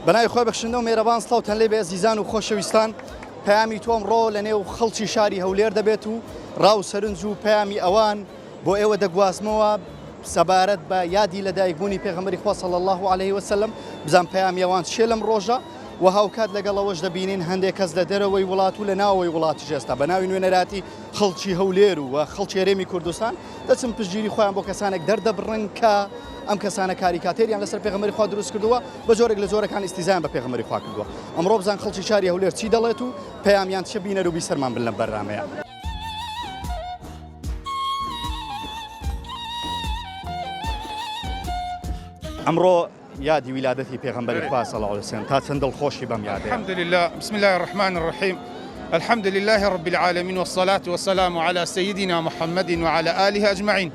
بەناوی خۆی بەخشندە و مێرەبان سڵاوتان لێ بێ ئەزیزان و خۆشەویستان پەیامی تۆم ڕۆ لە نێو خەڵکی شاری هەولێر دەبێت و ڕاو سەرنج و پەیامی ئەوان بۆ ئێوە دەگوازمەوە سەبارەت بە یادی لەدایکبوونی پێغەمبەری خوا صلی الله علیه وسلم بزان پەیامی ئەوان چێ لەم ڕۆژە و هاوکات لەگەڵەوەش دەبینین هەندێک کەس لە دەرەوەی وڵات و لە ناوەوەی وڵاتی ژێستا بە ناوی نوێنەراتی خەڵکی هەولێر و خەڵکی هەرێمی کوردستان دەچن پشتگیری خۆیان بۆ کەسانێک دەردەبڕن کە ئەم کەسانە کاریکاتێریان لەسەر پێغەمبەری خوا دروست کردووە بە جۆرێک لە جۆرەکان ئیستیزان بە پێغەمبەری خوا کردووە ئەمڕۆ بزان خەڵکی شاری هەولێر چی دەڵێت و پەیامیان چه بینەر و بیسەرمان بن لەم بەرنامەیە. ئەمڕۆ یادی ویلادەتی پێغەمبەری خوا صلی الله علیه وسلم تا چەند دڵخۆشی بەم یادەیە. الحمد لله بسم الله الرحمن الرحيم الحمد لله رب العالمين والصلاة والسلام على سيدنا محمد وعلى آله أجمعين.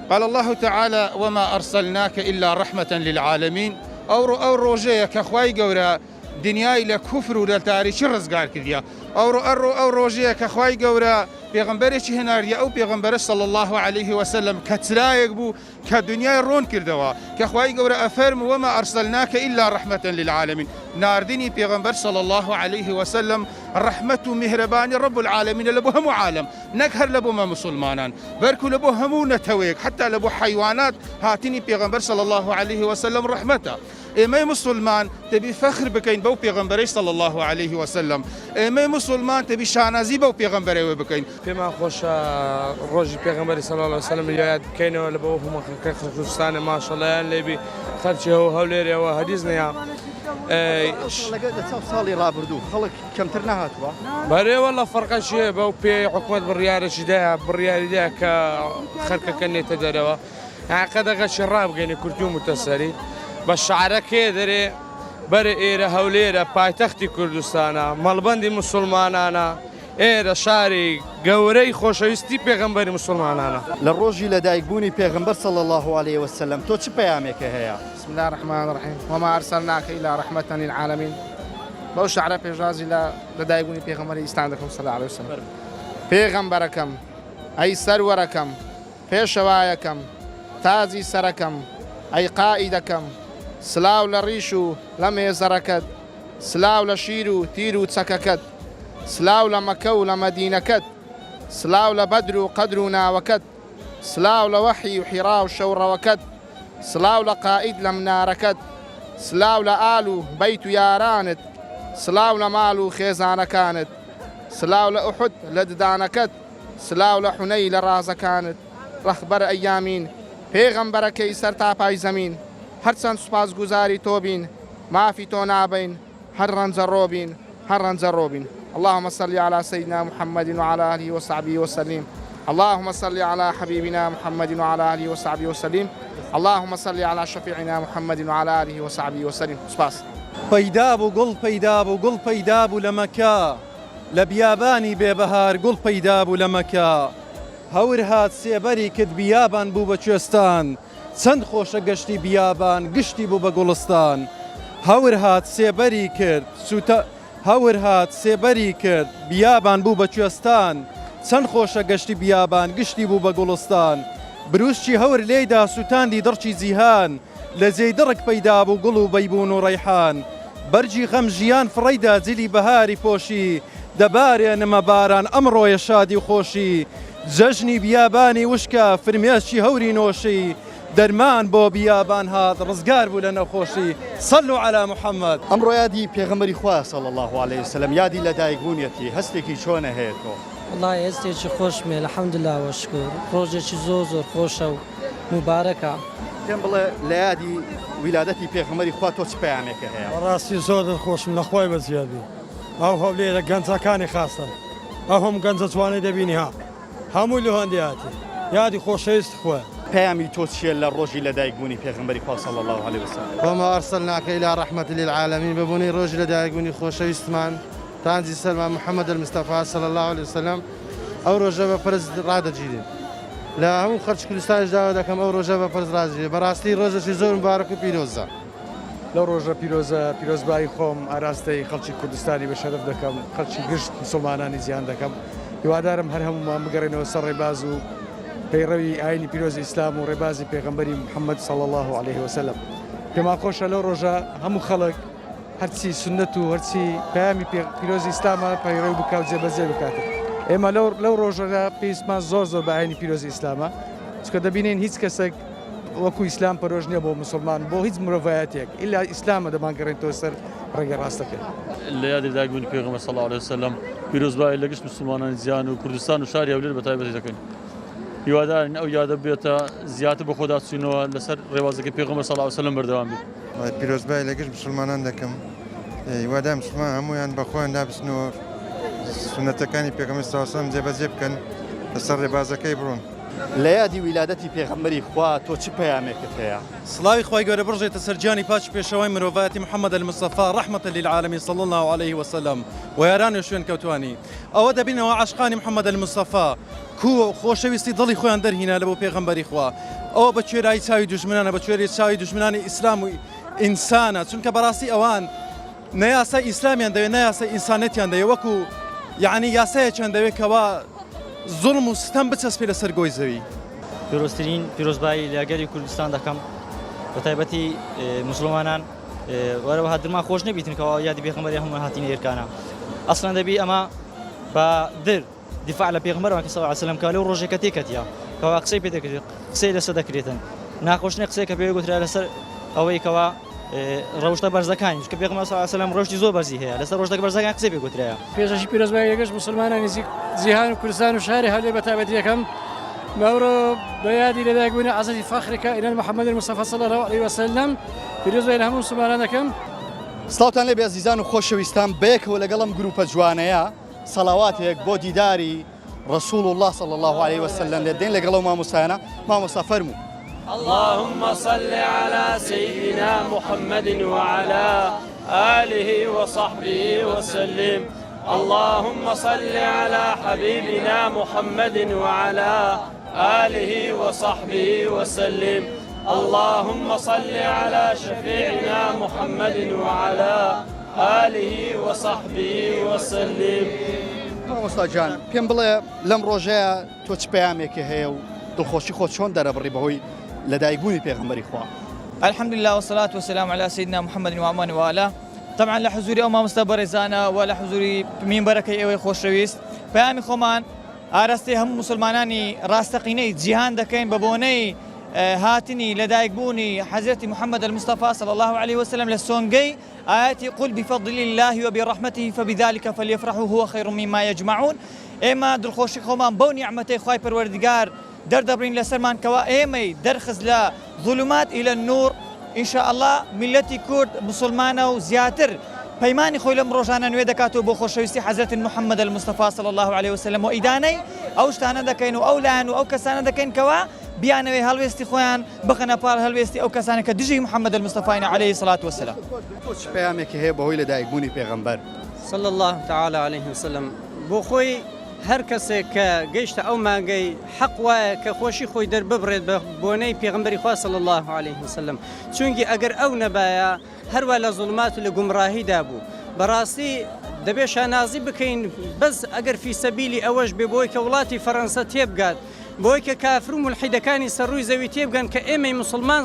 قال الله تعالى وما أرسلناك إلا رحمة للعالمين أو روجيه كخواي قورا دنياي لكفر ولتاريخ الرزقار كذيا أو روجيه كخواي قورا پیغمبرش هناریا او پیغمبر صلی الله علیه و سلم کتلایق بو كدنيا رون كردوا كخواي قورا افرم وما ارسلناك الا رحمة للعالمين ناردني پیغمبر صلى الله عليه وسلم رحمة مهربان رب العالمين لبهم عالم نكهر لبهم مسلمانان بركو لبهم نتويك حتى لبو حيوانات هاتني پیغمبر صلى الله عليه وسلم رحمته إمي مسلمان تبي فخر بكين بو پیغمبر صلى الله عليه وسلم إمي مسلمان تبي شانازي بو پیغمبر بكين كما خوش روجي پیغمبر صلى الله عليه وسلم الياد كينو لبوهم خصوصا ما شاء الله يعني لبي خرجه هوليري وهديزنا ساڵی ڕابردوو خەڵک کەمتر نهاتوە بەرێ والله فەرقە شێ بەو پێی حکومەت بڕیارەشیدایە بڕیاریدایە کە خەرکەکە نێتە دەرەوە عقەدەغەشی ڕابگەینە کورتی و متەسەری بە شعرەکێ دەرێ بەرە ئێرە هەولێرە پایتەختی کوردستانە مەڵبەندی مسلمانانە ئێرە شاری گەورەی خۆشەویستی پێغەمبەری مسلمانانە لە ڕۆژی لەدایکبوونی پێغەمبەر صلی الله عليه وسلم تۆ چ پەیامێکە هەیە؟ بسم الله الرحمن الرحيم وما أرسلناك إلا رحمة للعالمين بەو شعرە پێشوازی لە دایکبوونی پێغەمبەری ئیسلام دەکەم صلی الله عليه وسلم پێغەمبەرەکەم ئەی سەروەرەکەم پێشەوایەکەم تازی سەرەکەم ئەی قائیدەکەم سلااو لە ڕیش و لە مێزەرەکەت سلااو لە شیر و تیر و چەکەکەت سلااو لە مەکە و لە مەدینەکەت سلااو لە بەدر و قەدر و ناوەکەت سلااو لە وەحی و حیرا و شەوڕەوەکەت سلااو لە قائید لە منارەکەت سلااو لە ئال و بەیت و یارانت سلااو لە ماڵ و خێزانەکانت سلااو لە ئوحود لە ددانەکەت سلااو لە حونەی لە ڕازەکانت ڕەخبەر ئەیامین پێغەمبەرەکەی سەر تاپای زەمین هەرچەند سوپاسگوزاری تۆ بین مافی تۆ نابین هەر ڕەنجەڕۆ بین هەر ڕەنجەڕۆ بین اللهم صل على سيدنا محمد وعلى آله وصحبه وسلم اللهم صل على حبيبنا محمد وعلى آله وصحبه وسلم اللهم صل على شفيعنا محمد وعلى آله وصحبه وسلم سپاس پەیدا بوو گوڵ پەیدا بوو گوڵ پەیدا بوو لە مەکە لە بیابانی بێبەهار گوڵ پەیدا بوو لە مەکە هەور هات سێبەری کرد بیابان بوو بە کوێستان چەند خۆشە گەشتی بیابان گشتی بوو بە گوڵستان هەور هات سێبەری کرد هەور هات سێبەری کرد بیابان بوو بە کوێستان چەند خۆشە گەشتی بیابان گشتی بوو بە گوڵستان بروسچی هەور لێیدا سووتاندی دڕچی جیهان لە جێدڕک پەیدا بوو گوڵ و بەیبوون و ڕەیحان بەرجی خەم ژیان فڕەیدا جلی بەهاری پۆشی دەبارێ نەمە باران ئەمڕۆیە شادی و خۆشی جەژنی بیابانی وشکە فرمێشی هەوری نۆشی دەرمان بۆ بیابان هات ڕزگار بوو لە نەخۆشی صلوا على محەممەد. ئەمڕۆ یادی پێغەمبەری خوا صلی الله عليه وسلم یادی لە دایکبوونیەتی هەستێکی چۆنە هەیە تۆ؟ والله هەستێکی خۆشمێ الحەمدوللا وەشکر ڕۆژێکی زۆر خۆشە و مبارەکە. پێم بڵێ لە یادی ویلادەتی پێغەمبەری خوا تۆ چ پەیامێکە هەیە؟ ڕاستی زۆر دڵخۆشم لە خۆی بەزیادی ئەو هەولێرە گەنجەکانی خاستن ئەو هەموو گەنجە جوانەی دەبینی ها هەمووی لە هەندی هاتی یادی خۆشەویست خوێ. پەیامی تۆ چیە لە ڕۆژی لە دایکبوونی پێغەمبەری خوا صلی الله عليه وسلم؟ وما أرسلناك إلى رحمة للعالمين ببوني روج لدايقوني خوشويستمان تانزي سلمان محمد المصطفى صلى الله عليه وسلم أو روجا بفرز رادة جديد لا هم خرج كردستان جداوة دكم أو روجا بفرز رادة براستي روجا شي زور مبارك وبيروزا. لەو ڕۆژە پیرۆزبایی خۆم ئاراستەی خەڵکی کوردستانی بە شەرف دەکەم خەڵکی گشت مسلمانانی زیان دەکەم هیوادارم هەر هەمومان بگەڕێنەوە سەر ڕێباز و پەیڕەوی ئاینی پیرۆزی ئیسلام و ڕێبازی پێغەمبەری محەممەد صلی الله عليه وسلم. پێما خۆشە لەو ڕۆژە هەموو خەڵک هەرچی سنت و هەرچی پەیامی پیرۆزی ئیسلامە پەیڕەوی بکات و جێبەجێ بکاتێت. ئێمە لەو ڕۆژەدا پێویستمان زۆر بە ئاینی پیرۆزی ئیسلامە چکە دەبینین هیچ کەسێک وەکو ئیسلام پەرۆژ نییە بۆ مسلمان بۆ هیچ مرۆڤایەتێک ئیلا ئیسلامە دەمانگەڕێنەوە سەر ڕێگە ڕاستەکە. لە یادی دایکبوونی پێغەمبەر صلی الله عليه وسلم پیرۆزبایی لە گشت مسلمانانی زیان و کوردستان و شاری هەولێر بە تایبەتی دەکەین. هیوادارین ئەو یادە بێتە زیاتر بە خۆدا چوونەوە لەسەر ڕێوازەکەی پێغەمبەر صلی الله عليه وسلم بەردەوام بێت. پیرۆزبایی لە گشت مسلمانان دەکەم هیوادار مسلمان هەمویان بە خۆیان دابستنەوە سنەتەکانی پێغەمبەر صلی الله عليه وسلم جێبەجێ بکەن لەسەر ڕێبازەکەی بڕۆن. لە یادی ویلادەتی پێغەمبەری خوا تۆ چ پەیامێکت هەیە؟ سڵاوی خی گەورە بڕژێتە سەرجانی پاچ پێشەوەی مرۆڤایەتی محەممەد المستەفا ڕەحمەتە للعالەمین صلی الله عليه وسلم و یارانی شوێن کەوتوانی ئەوە دەبینەوە عاشقانی محەممەد المستەفا کو خۆشەویستی دڵی خۆیان دەرهینە لە بۆ پێغەمبەری خوا ئەوە بە کوێرایی چاوی دوژمنانە بە کوێری چاوی دوژمنانی ئیسلام و ئینسانە چونکە بەڕاستی ئەوان نەیاسای ئیسلامیان دەوێت نەیاسای ئینسانەتیان دەوێت وەکو یعنی یاسایەکیان دەوێت کەوا زوڵم و ستەم بچەسپێ لەسەر گۆی زەوی. پیرۆزترین پیرۆزبایی لە گەری کوردستان دەکەم بە تایبەتی مسلمانان وەرەوە دڵمان خۆش نەبیتنکەوە یادی پێغەمبەری هەموو هاتینە ئێرکانە ئەسڵەن دەبی ئەمە بە در دیفاع لە پێغەمبەرەوە صلی الله عليه وسلم کە لەو ڕۆژێکە تێکەتیا کەوا قسەی پێ دەکرێت قسەی لەسەر دەکرێتن ناخۆشنە قسەی کە پێ گوترا لەسەر ئەوەی کەوا ڕەوشتە بەرزەکانی کە پێغەمبەر صلی الله عليه وسلم ڕۆژی زۆر بەرزی هەیە لەسەر ڕۆژتە بەرزەکان قسەی پێ گوترایە. پێشەشی پیرۆزبایی لەگەشت مسلمانانی جیهان و کوردستان و شاری هەولێر بە تایبەتی یەکەم مەورۆ بە یادی لەدایکبوونی عەزەتی فەخرەکە ئینەن محەممەد المستەفا صلی الله عليه وسلم پیرۆزبایی لە هەموو مسلمانان دەکەم. سڵاوتان لێ بێ عەزیزان و خۆشەویستان بەیەکەوە لەگەڵم گروپە جوانەیە سەڵاواتێک بۆ دیداری رسول الله صلى الله عليه وسلم لدين لقلوا ما مسانا ما مسافرمو. اللهم صل على سيدنا محمد وعلى آله وصحبه وسلم. اللهم صل على حبيبنا محمد وعلى آله وصحبه وسلم. اللهم صل على شفيعنا محمد وعلى آله وصحبه وسلم. مستاجان پێم بڵێ لەم ڕۆژەیە تۆ چ پەیامێکی هەیە و دڵخۆشی خۆت چۆن دەرەبڕی بەهۆی لەدایکبوونی پێغەمبەری خوا؟ الحمد لله والصلاة والسلام على سيدنا محمد وعمان وآله. طبعا لحضوري أو مامۆستا بەڕێزانە و لە حضوری مینبەرەکەی ئێوەی خۆشەویست پەیامی خۆمان ئاراستەی هەموو مسلمانانی ڕاستەقینەی جیهان دەکەین بە بۆنەی هاتنی لەدایکبوونی حەزرەتی محەممەد المستەفا صلی الله عليه وسلم لە سۆنگەی آياتي قل بفضل الله وبرحمته فبذلك فليفرحوا هو خير مما يجمعون. ئێمە دڵخۆشی خۆمان بەو نیعمەتەی خوای پەروەردگار دەردەبرین لەسەرمان کەوا ئێمەی دەرخست لە ظلمات إلى النور إن شاء الله ملەتی کورد مسلمانە و زیاتر پەیمانی خۆی لەم ڕۆژانە نوێ دەکاتەوە بۆ خۆشەویستی حەزرەتی محەممەد المستەفا صلی الله عليه وسلم و ئیدانەی ئەو شتانە دەکەین و ئەو لایەن و ئەو کەسانە دەکەین کەوا بیانەوەی هەڵوێستی خۆیان بخەنە پاڵ هەڵوێستی ئەو کەسانە کە دژی محەممەد المستەفاین عليه الصلاة والسلام. تۆ چ پەیامێکی هەیە بەهۆی لەدایکبوونی پێغەمبەر؟ صلى الله تعالى عليه وسلم بۆ خۆی هەر کەسێک کە گەیشتە ئەو مانگەی حەق وایە کە خۆشی خۆی دەرببڕێت بە بۆنەی پێغەمبەری خوا صلی الله عليه وسلم چونکی ئەگەر ئەو نەبایە هەروە لە زوڵمات و لە گومڕاهیدا بوو. بەڕاستی دەبێ شانازی بکەین بەس ئەگەر فی سەبیلی ئەوەش بێ بۆی کە وڵاتی فەڕەنسا تێبگات بۆی کە کافر و مولحیدەکانی سەرڕووی زەوی تێبگەن کە ئێمەی مسلمان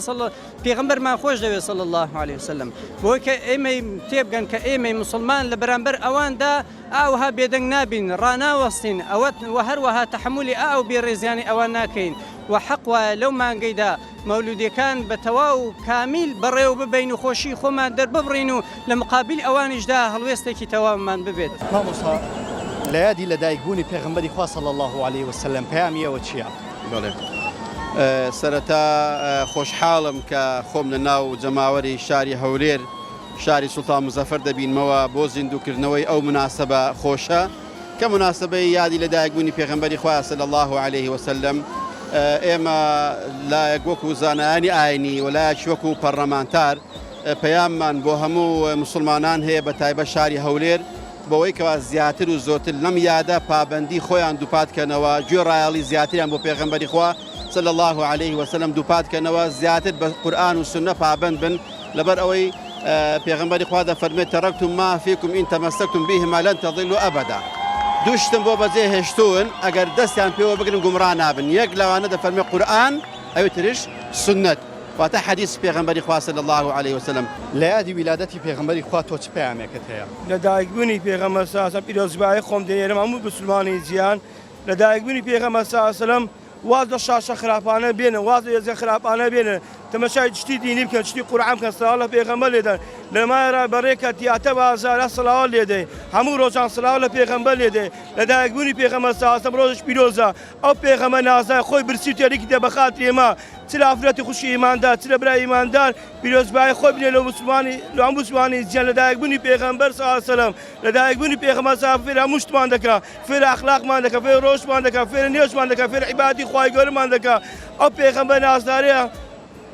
پێغەمبەرمان خۆش دەوێت صلی الله عليه وسلم بۆی کە ئێمەی تێبگەن کە ئێمەی مسلمان لە بەرامبەر ئەواندا ئاوها بێدەنگ نابین ڕناوەستین ئەوە و هەروەها تەحملی ئاو بێڕێزیانی ئەوان ناکەین و حەق وایە لەو مانگەیدا مەولودیەکان بە تەواو کامیل بەڕێوە ببین و خۆشی خۆمان دەرببڕین و لە مقابل ئەوانیشدا هەڵوێستێکی تەواومان ببێت. مامۆستا لە یادی لەدایکبوونی پێغەمبەری خوا صلی الله عليه وسلم پەیامی ئەوە چییە؟ بەڵێ سەرەتا خۆشحاڵم کە خۆم لە ناو جەماوەری شاری هەولێر شاری سوڵتان مزەفەر دەبینمەوە بۆ زیندووکردنەوەی ئەو مناسبە خۆشە کە مناسبەی یادی لەدایکبوونی پێغەمبەری خوا صلی الله عليه وسلم. ئێمە لایەک وەکو زانایانی ئاینی و لایەک وەکو پەرلەمانتار پەیاممان بۆ هەموو مسلمانان هەیە بە تایبەت شاری هەولێر بەوەی کەوا زیاتر و زۆرتر لەم یادە پابەندی خۆیان دووپاتکەنەوە گوێ ڕایەڵی زیاتریان بۆ پێغەمبەری خوا صلی الله عليه وسلم دووپاتکەنەوە زیاتر بە قورئان و سنە پابەند بن لەبەر ئەوەی پێغەمبەری خوا دەفەرمێت تەرەکتم ما فیکم ئین تەمەسەکتم بهما لەن تەضیلوا ئەبەدا. دووشتم بۆ بەجێ هێشتون ئەگەر دەستیان پێوە بگرن گومڕا نابن. یەک لەوانە دەفەرمێت قورئان ئەوی تریش سنەت واتە حەدیث پێغەمبەری خوا صلی الله عليه وسلم. لە یادی ویلادەتی پێغەمبەری خوا تۆ چ پەیامێکت هەیە؟ لەدایکبوونی پێغەمبەر صلی الله علیه و سلم پیرۆزبایی خۆم دەیێرم هەموو مسلمانی جیان لەدایکبوونی پێغەمبەر صلی الله علیه و سلم واز لە شاشە خراپانە بێنن واز لە ێزە خراپانە بێنن تەماشای شتی دینی بکەن شتی قورئان بکەن سڵاو لە پێغەمبەر لێدەن لەمایە بەڕێکە تیاتە بازارە سڵاو لێدەی هەموو ڕۆژان سڵاو لە پێغەمبەر لێدەی لەدایکبوونی پێغەمبەر صلی الله علیه و سلم ڕۆژش پیرۆزە ئەو پێغەمبەر نازای خۆی برسی و تێریکی دە بەخاتری ئێمە چ لە ئافرەتی خوشی ئیماندار چ لە برای ئیماندار پیرۆزبایی خۆی بنێ لە هەموو مسلمانی جیان لەدایکبوونی پێغەمبەر صلی الله علیه و سلم لەدایکبوونی پێغەمبەر صلی الله علیه و سلم فێر هەموو شتمان دەکا فێر ئەخلاقمان دەکا فێر ڕۆژمان دەکا فێر نوێژمان دەکا فێر عیبادەتی خوای گەورەمان دەکا ئەو پێغەمبەر نازدارەیە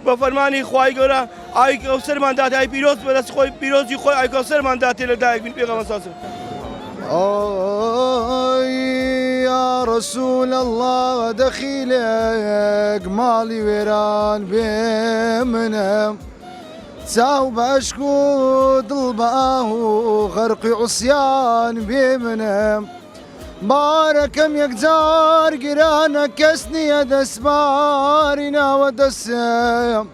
بە فەرمانی خوای گەورە ئاوی کەوسەرمان دات ئای پیرۆز بەدەست خۆی پیرۆزی خۆی ئای کەوسەرمان داتێ لەدایکبوونی پێغەمبەر صلی الله علیه و سلم. يا رسول الله دخيلك مالي ويران بمنام تساو باشكو ضلباه غرقي عصيان بمنام باركم يكزار قرانك كسني دسبارنا ودسام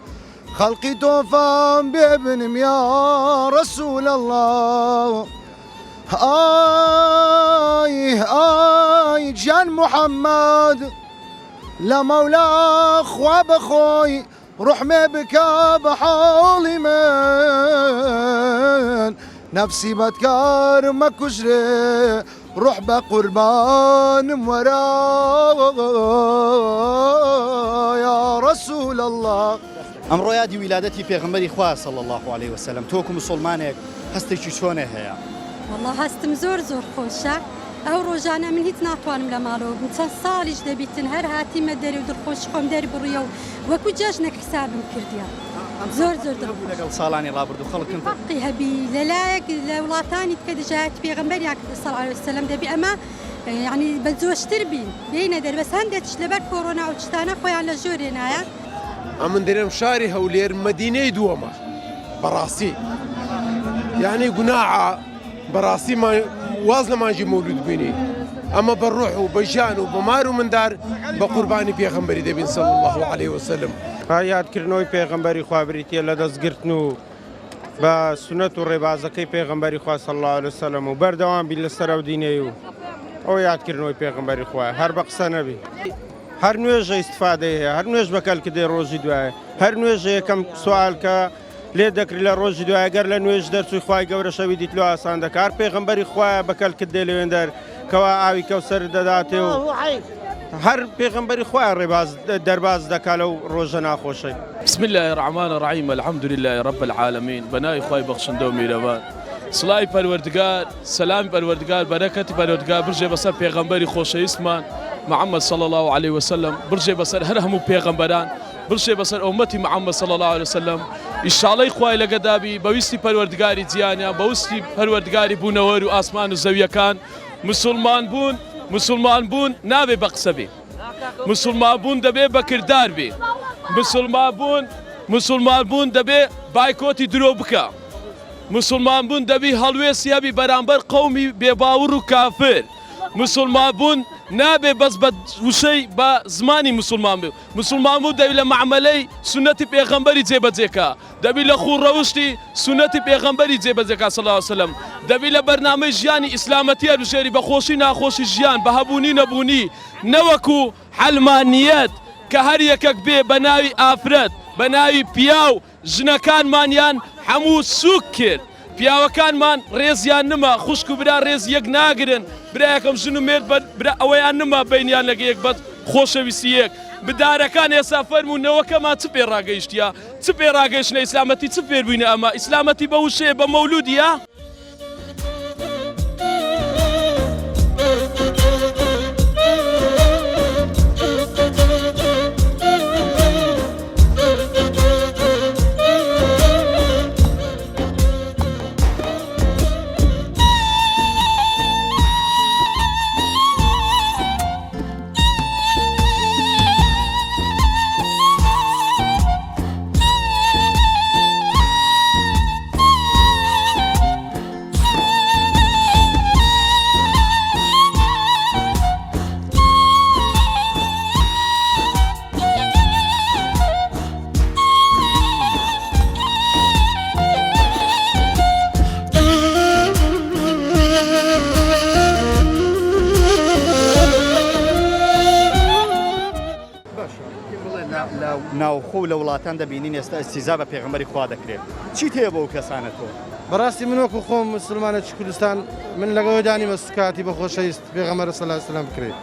خلقي توفان بابنم يا رسول الله. آي جان محمد لمولا خواب خوي روح ما بكى بحالي من نفسي بتكار ما كشري روح بقربان ورا يا رسول الله. ئەمڕۆ یادی ویلادەتی پێغەمبەری خوا صلی الله عليه وسلم تۆکو مسلمانێک هەستێکی چۆنێ هەیە؟ والله هەستم زۆر خۆشە ئەو ڕۆژانە من هیچ ناتوانم لە ماڵەوە بم چەند ساڵیش دەبیتن هەر هاتیمە دەرێ و دڵخۆشی خۆم دەری بڕیە و وەکو جەژنێک حسابم کردیە زۆر لەگەڵ ساڵانی ڕابردوو خەڵکن حەقی هەبی لەلایەک لە وڵاتانی کە دەژایەتی پێغەمبەریان کرد صلی الله علیه وسلم دەبی ئەمە یعنی بە جۆشتر بین بینە دەربەس هەندێکش لەبەر کۆڕۆنا و شتانە خۆیان لە ژۆرێ نایە. ئەمن دەرێم شاری هەولێر مەدینەی دووەمە بەڕاستی یعنی گوناعە بەڕاستی واز لە مانجی مەولود بینی ئەمە بە ڕوح و بە ژیان و بە مار و مندار بە قوربانی پێغەمبەری دەبین صلی الله عليه وسلم. یادکردنەوەی پێغەمبەری خوا بریتیە لە دەستگرتن و بە سنەت و ڕێبازەکەی پێغەمبەری خوا صلی الله عليه وسلم و بەردەوام بی لەسەر ئەو دینەی و ئەو یادکردنەوەی پێغەمبەری خوا هەر بە قسە نەبی هەر نوێژە ئیستفادەی هەیە هەر نوێژ بەکەلکردەی ڕۆژی دوایە هەر نوێژە یەکەم سوال کە لێ دەکرد لە ڕۆژی دوای گەر لە نوێژ دەرچووی خوای گەورە شەوی دیت لۆ ئاسان دەکار پێغەمبەری خوایە بەکەلکردێ لەوێندەر کەوا ئاوی کەوسەر دەداتێ و هەر پێغەمبەری خوایە ڕێباز دەرباز دەکا لەو ڕۆژە ناخۆشەی. بسم الله الرحمن الرحيم الحمد لله رب العالمين بناي خوای بەخشندە و میرەبان سڵای پەروەردگار سەلامی پەروەردگار بەرەکەتی پەروەردگار برژێ بەسەر پێغەمبەری خۆشەویستمان محمد صلى الله عليه وسلم برژێ بەسەر هەر هەموو پێغەمبەران برژێ بەسەر ئومەتی محمد صلى الله عليه وسلم ئیشاڵەی خوای لەگەدابی بەویستی پەروەردگاری جیانیان بەویستی پەروەردگاری بوونەوەر و ئاسمان و زەویەکان مسلمان بوون نابێ بە قسە بێ مسلمان بوون دەبێ بە کردار بێ مسلمان بوون دەبێ بایکۆتی درۆ بکە مسلمان بوون دەبی هەڵوێسیابی بەرامبەر قەومی بێباوڕ و کافر مسلمان بوون نابێ بەس بە وشەی بە زمانی مسلمان بێ مسلمان بوو دەبی لە معاملەی سنەتی پێغەمبەری جێبەجێکە دەبی لە خوڕەوشتی سنەتی پێغەمبەری جێبەجێکە صلی الله علیه وسلم دەبی لە بەرنامەی ژیانی ئیسلامەتی هەرژێری بە خۆشی ناخۆشی ژیان بە هەبوونی نەبوونی نەوەکو حەلمانیەت کە هەر یەکەک بێ بە ناوی ئافرەت بە ناوی پیا و ژنەکانمانیان هەموو سوک کرد پیاوەکانمان ڕێزیان نما خوشک و برا ڕێز یەک ناگرن برایەکەم ژن و مێرد ئەوەیان نما بینیان لەگە یەک بەد خۆشەویستی یەک بدارەکان ئێستا فەرمونەوەکەمان چ پێ ڕاگەیشتیا چ پێ ڕاگەیشتنە ئیسلامەتی چ فێربووینە ئەمە ئیسلامەتی بە وشەیە بە مەولودیە ناوخۆ لە وڵاتان دەبینین ئێستا ئەستیزا بە پێغەمبەری خوا دەکرێت چی تێ بۆ ئەو کەسانە تۆ بەڕاستی من وەکو خۆم مسلمانە کوردستان من لەگەڵ دانیمە سوکاتی بە خۆشەویست پێغەمبەر صلی الله علیه و سلم بکرێت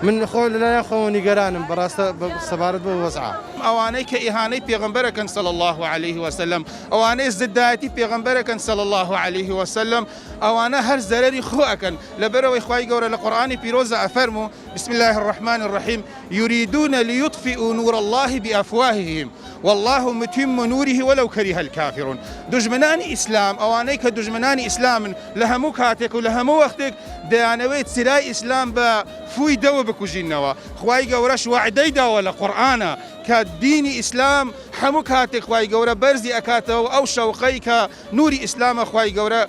من خۆ لەلایەن خۆم نیگەرانم بەڕاستە سەبارەت بە وەزعە ئەوانەی کە ئیهانەی پێغەمبەرەکەن صلی الله عليه وسلم ئەوانەی زدایەتی پێغەمبەرەکەن صلی الله عليه وسلم ئەوانە هەر زەرەری خۆ ئەکەن لەبەرەوەی خوای گەورە لە قورئانی پیرۆزە ئەفەرموو بسم الله الرحمن الرحيم يريدون ليطفئوا نور الله بأفواههم والله متم نوره ولو كره الكافرون دژمنانی ئیسلام ئەوانەی کە دژمنانی ئیسلامن لە هەموو کاتێک و لە هەموو وەختێک دەیانەوێت سرای ئیسلام بە فوی دەوە بکوژینەوە خوای گەورەش وعدەی داوە لە قورئانە کە دینی ئیسلام هەموو کاتێک خوای گەورە بەرزی ئەکاتەوە ئەو شەوقەی کە نوری ئیسلامە خوای گەورە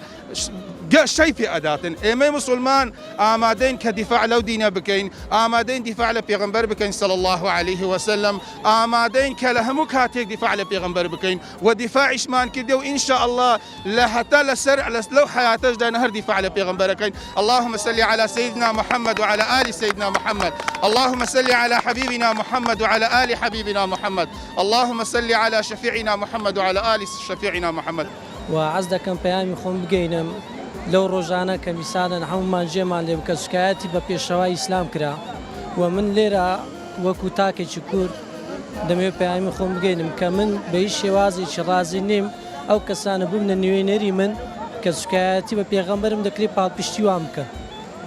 شەی پێ ئەداتن ئێمەی مسلمان ئامادەین کە دیفاع لەو دینە بکەین ئامادەین دیفاع لە پێغەمبەر بکەین صلی الله عليه وسلم ئامادەین کە لە هەموو کاتێک دیفاع لە پێغەمبەر بکەین و دیفاعیشمان کردێ و ئینشاء الله لە هەتا لەسەر لەو حیاتەشدا هەر دیفاع لە پێغەمبەرەکەین اللهم صل على سيدنا محمد وعلى آل سيدنا محمد اللهم صل على حبيبنا محمد وعلى آل حبيبنا محمد اللهم صل على شفيعنا محمد وعلى آل شفيعنا محمد وعز دەکەم پەیامی خۆم بگەینم لەو ڕۆژانە کە میسانن هەمومان جێمان لێ بکە سوکایەتی بە پێشەوای ئیسلام کرا و من لێرە وەکو تاکێکی کورد دەمەوێت پەیامی خۆم بگەینم کە من بە هیچ شێوازێکی ڕازی نیم ئەو کەسانە بوونە نوێنەری من کە سوکایەتی بە پێغەمبەرم دەکرێت پاڵپشتی وام بکە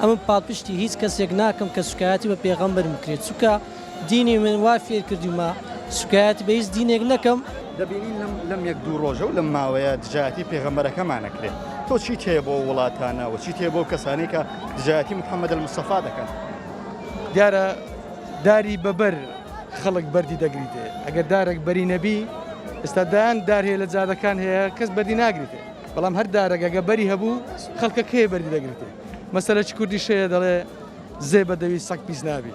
ئەمە پاڵپشتی هیچ کەسێک ناکەم کە سوکایەتی بە پێغەمبەرم بکرێت چونکە دینی من وا فێر کردومە سوکایەتی بە هیچ دینێک نەکەم دەبینین لەم یەک دوو ڕۆژە و لەم ماوەیە دژایەتی پێغەمبەرەکەمانەکرێت تۆ چی تێ بۆ وڵاتانە و چی تێ بۆ کەسانی کە دژایەتی محەممەد المستەفا دەکەن دیارە داری بەبەر خەڵک بەردی دەگریتێ ئەگەر دارێک بەری نەبی ئێستا دایان دار هەیە لە جادەکان هەیە کەس بەردی ناگریتێ بەڵام هەر دارێکگە بەری هەبوو خەڵکە کێ بەردی دەگریتێ مەسەلە چ کوردی شەیە دەڵێ زێ بەدەوی سەگ پیس نابی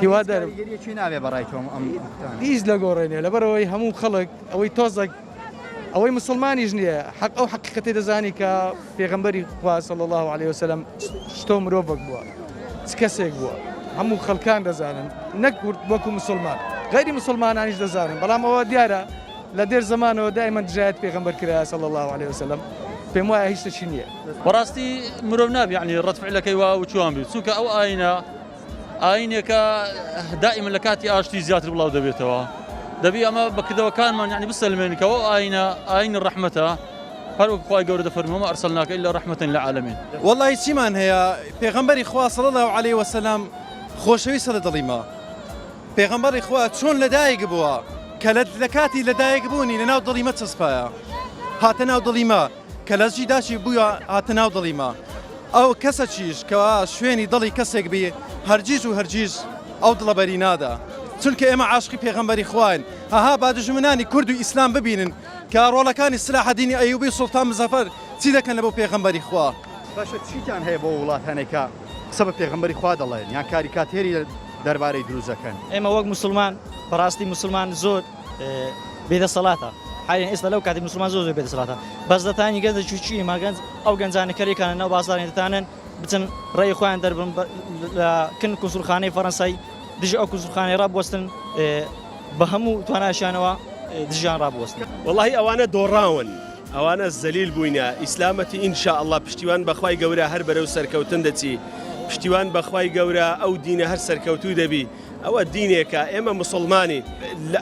هیوادارم چی ناوێ بەڕای تۆم هیچ لە گۆڕێنێ لەبەرەوەی هەموو خەڵک ئەوەی تۆزێک ئەوەی مسلمانیش نییە حەق ئەو حەقیقەتی دەزانی کە پێغەمبەری خوا صلی الله عليه وسلم شتۆ مرۆڤک بووە چ کەسێک بووە هەموو خەڵکان دەزانن نەک وەکو مسلمان غەیری مسلمانانیش دەزانن بەڵام ئەوە دیارە لە دێر زمانەوە دائما دژایەت پێغەمبەر کرایە صلی الله عليه وسلم پێم وایە هیچ شتێکی نییە بەڕاستی مرۆڤ نابێ یعنی ڕەتفعلەکەی وا و چوان بێت چونکە ئەو ئاینێکە دائما لە کاتی ئاشتی زیاتر بڵاو دەبێتەوە دەبی ئەمە بەکردەوەکانمان یعنی بسەلمێنکەوە ئاینە ڕەحمەتە هەر وەک خوای گەورە دەفەرمێ وما ئەرسەلناکە ئیلا ڕەحمەتەن للعالەمین والله چیمان هەیە پێغەمبەری خوا صلی الله عليه وسلم خۆشەویستە لە دڵیما پێغەمبەری خوا چۆن لەدایک بووە کە لە کاتی لەدایک بوونی لەناو دڵیمە چەسپایە هاتە ناو دڵیمە کە لەژی داشی بووە هاتە ناو دڵیمە ئەو کەسە چیش کەوا شوێنی دڵی کەسێک بێ هەرگیز و هەرگیز ئەو دڵەبەری نادا چونکە ئێمە عاشقی پێغەمبەری خوین هەها با دژمنانی کورد و ئیسلام ببینن کە ڕۆڵەکانی سلاح دینی ئەیوبی سوڵتان مزەفەر چی دەکەن لە بۆ پێغەمبەری خوا باشە چیتان هەیە بۆ وڵاتانێکە قسە بە پێغەمبەری خوا دەڵێن یان کاریکاتێری دەربارەی دروستەکەن ئێمە وەک مسلمان بەڕاستی مسلمان زۆر بێدەسەڵاتە حاليا ئێستا لەو کاتی مسلمان زۆر بێدەسەڵاتە بەس دەتانی گەنجە چوچی ماگەنج ئەو گەنجانەکەریکانە ناو بازارێن دەتانن بچن ڕێی خۆیان دەربن لە کن کونسوڵخانەی فەڕەنسای دژی ئەو کوزخانەی ڕابوەستن بە هەموو تواناشیانەوە دژیان ڕابوەستن. والله ئەوانە دۆڕاون ئەوانە زەلیل بووینە ئیسلامەتی ئینشاء الله پشتیوان بەخوای گەورە هەر بەرەو سەرکەوتن دەچی پشتیوان بەخوای گەورە ئەو دینە هەر سەرکەوتوو دەبی ئەوە دینێکە ئێمە مسلمانی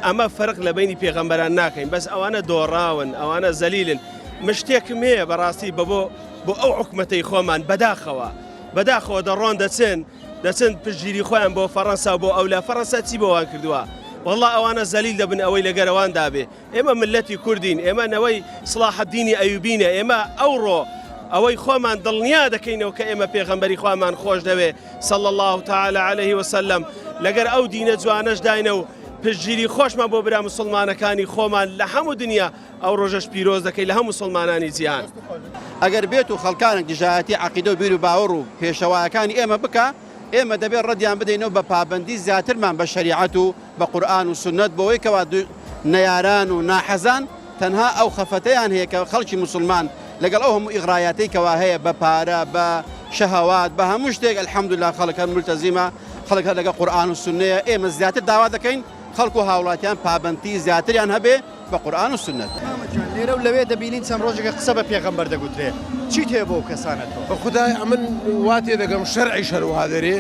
ئەمە فەرق لە بینی پێغەمبەران ناکەین بەس ئەوانە دۆڕاون ئەوانە زەلیلن مشتێکم هەیە بەڕاستی بۆ ئەو حکومەتەی خۆمان بەداخەوە دەڕۆن دەچن پشتگیری خۆیان بۆ فەڕەنسا بۆ ئەو لە فەڕەنسا چی بۆوان کردووە والله ئەوانە زەلیل دەبن ئەوەی لەگەرەوان دابێ ئێمە ملەتی کوردین ئێمە نەوەی سڵاحەدینی ئەیوبینە ئێمە ئەوڕۆ ئەوەی خۆمان دڵنیا دەکەینەوە کە ئێمە پێغەمبەری خۆمان خۆش دەوێ صلی الله تعالی عليه وسلم لەگەر ئەو دینە جوانەش داینە و پشتگیری خۆشمان بۆ برا مسلمانەکانی خۆمان لە هەموو دنیا ئەو ڕۆژەش پیرۆز دەکەی لە هەموو مسلمانانی جیهان ئەگەر بێت و خەڵکانێک دژایەتی عەقیدە و بیر و باوەڕ و پێشەوایەکانی ئێمە بکە ئێمە دەبێت ڕەدیان بدەینەوە بە پابەندی زیاترمان بە شەریعەت و بە قورئان و سنت بۆەوەی کەوا نەیاران و ناحەزان تەنها ئەو خەفەتەیان هەیە کە خەڵکی مسلمان لەگەڵ ئەو هەموو ئیغرایەتەی کەوا هەیە بە پارە بە شەهەوات بە هەموو شتێک الحەمدولله خەڵک هەر مولتەزیمە خەڵک هەر لەگەڵ قورئان و سنەیە ئێمە زیاتر داوا دەکەین خەڵک و هاوڵاتیان پابەندی زیاتریان هەبێ بە قورئان و سنت. لێرە و لەوێ دەبینین چەند ڕۆژێکە قسە بە پێغەمبەر دەگوترێ چیت هەیە بۆ کەسانەتەوە؟ بە خودای ئەمن وا تێ دەگەم شەرعی شەروا دەرێ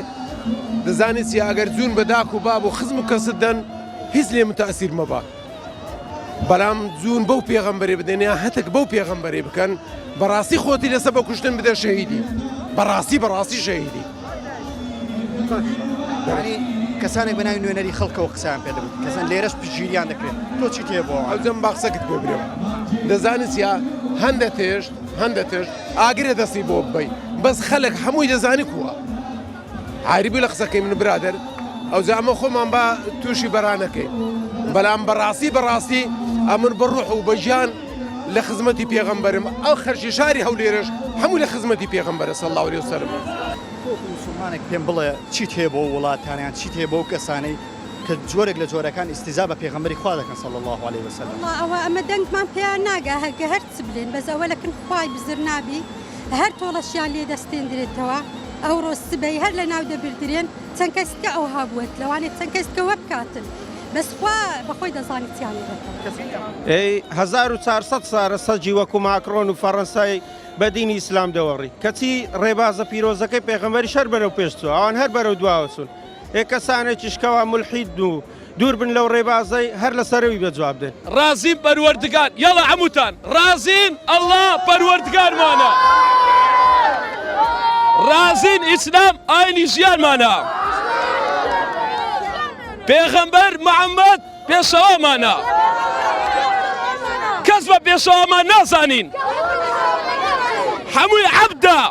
دەزانێت چی ئەگەر جوون بە داک و باب و خزم و کەست دەن هیچ لێ متەئسیر مەبا بەڵام جوون بەو پێغەمبەرێ بدەنیا هەتێک بەو پێغەمبەرێ بکەن بەڕاستی خۆتی لەسەر بە کوشتن بدە شەهیدی بەڕاستی شەهیدی. کەسانێک بەناوی نوێنەری خەڵکەوە قسەیان پێ دەبێت کەسان لێرەش پشتگیریان دەکرێت تۆ چیت هەیە بۆ ئەوجەم باخسەکت پێ برێم دەزانێت چیا هەندە تێشت ئاگرێ دەستی بۆ ببەی بەس خەڵک هەمووی دەزانی کووە عریبی لە قسەکەی من برادر ئەو زامە خۆمان بە تووشی بەرانەکەی بەڵام بەڕاستی ئەمن بڕوح و بەژیان لە خزمەتی پێغەمبەرم ئەو خەرشی شاری هەولێرەش هەموو لە خزمەتی پێغەمبەرە صلی الله علیه وسلم. مسلمانێک پێم بڵێ چیت هەیە بۆ وڵاتانیان چیت هەیە بۆ کەسانەی کە جۆرێک لە جۆرەکان ئیستیزا بە پێغەمبەری خوا دەکەن صلی الله علیه وسلم. ئەوە ئەمە دەنگمان پێیان ناگا هەگە هەر چ بلێن بەس ئەوە لەکن خوای بزر نابی هەر تۆڵەشیان لێ دەستێنرێتەوە ئەو ڕۆژ سبەی هەر لە ناو دەبردرێن چەند کەسکە ئەو هابووێت لەوانێت چەند کەسکەوە بکاتن بەس خوا بەخۆی دەزانیتیان ئەی 1400 سارە سەجی وەکو ماکرۆن و فەڕەنسای بە دینی ئیسلام دەوەڕی کەچی ڕێبازە پیرۆزەکەی پێغەمبەری شەر بەرەو پێشچوە ئەوان هەر بەرەو دواوەسون کەسانێکی شکەوە مولحید و دوور بن لەو ڕێبازەی هەر لەسەرەوەی بەجواب دێن. رازین پەروەردگار یاڵە هەمووتان رازین ئەڵڵا پەروەردگارمانە رازین ئیسلام ئاینی ژیانمانە پێغەمبەر محەممەد پێشەوامانە کەس بە پێشەوامان نازانین هەمووی عەبدە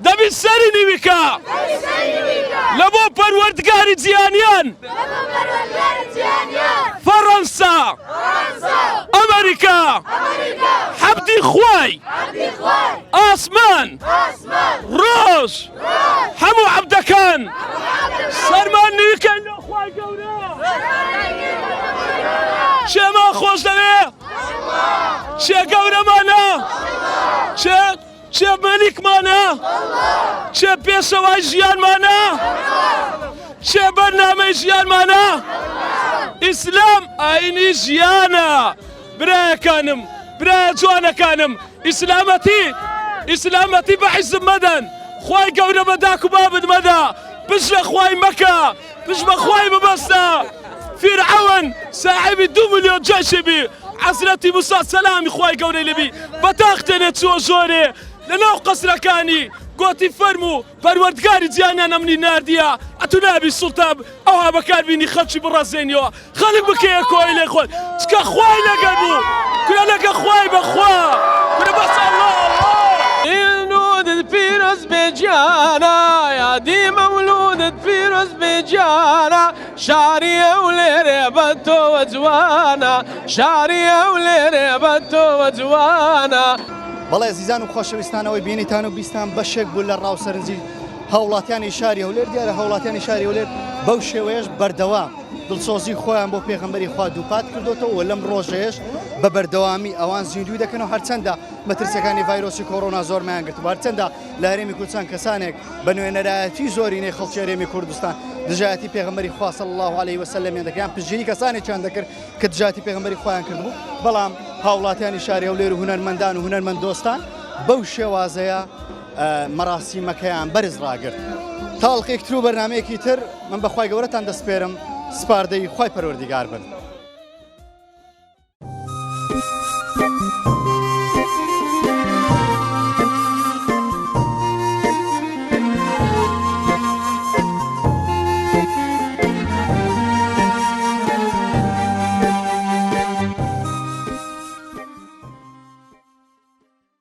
دەبی سەری نیویکە لە بۆ پەروەردگاری جیهانیان فەڕەنسا ئەمریکا عەبدی خوای ئاسمان ڕۆژ هەموو عەبدەکان سەرمان نیویکەن لە خوای گەورە چێمان خۆش دەوێ چێ گەورەمانە چێ مەلیکمانە چێ پێشەوای ژیانمانە چێ بەرنامەی ژیانمانە ئیسلام ئاینی ژیانە برایەکانم برایە جوانەکانم ئیسلامەتی بە حیزب مەدەن خوای گەورە بەداک و بابد مەدا پشت لە خوای مەکە پشت بە خوای ببەستە فرعون صاحبی 2 ملیۆن جەشی بی حەزرەتی موسا سەلامی خوای گەورەی لەبی بەتاختێنێت چوە زۆرێ لەناو قەسرەکانی گۆتی فەرموو پەروەردگاری جیهانیان ئەمنی ناردیە ئەتو نابی سوڵتاب ئەوها بەکاربینی خەڵکی بڕازێنیەوە خەڵک بکەیە کۆی لێ خۆت چکە خوای لەگەڵ بوو کورە لەگە خوای بەخوا کورە بەس ئەڵڵا مولودت پیرۆز بێجیانە یادی مەولودت پیرۆز بێجیانە شاری ئەو لێرێ بە تۆوە جوانە شاری ئەو لێرێ بە تۆوە جوانە. بەڵێ زیزان و خۆشەویستانەوەی بینیتان و بیستان بەشێک بوو لە ڕاوسەرنجی هەوڵاتیانی شاری هەولێر دیارە هەوڵاتیانی شاری هەولێر بەو شێوەیەش بەردەوام دڵسۆزی خۆیان بۆ پێغەمبەری خوا دووپات کردوتەوە و لەم ڕۆژەیەش بە بەردەوامی ئەوان زیندوی دەکەنەوە هەرچەندە مەترسەکانی ڤایرۆسی کۆڕۆنا زۆرمایان گرتووە هەرچەندە لە هەرێمی کوردستان کەسانێک بە نوێنەرایەتی زۆرینەی خەڵکی هەرێمی کوردستان دژایەتی پێغەمبەری خوا صلی الله علیه وسلم دەکەیان پشتگیری کەسانێکیان دەکرد کە دژایەتی پێغەمبەری خۆیان کردبوو بەڵام هاوڵاتیانی شاری هەولێر و هونەرمەندان و هونەرمەند دۆستان بەو شێوازەیە مەراسیمەکەیان بەرز ڕاگرت. تاڵقێکتر و بەرنمەیەکی تر من بەخوای گەورەتان دەسپێرم سپاردەی خوای پەروەردیگار بن.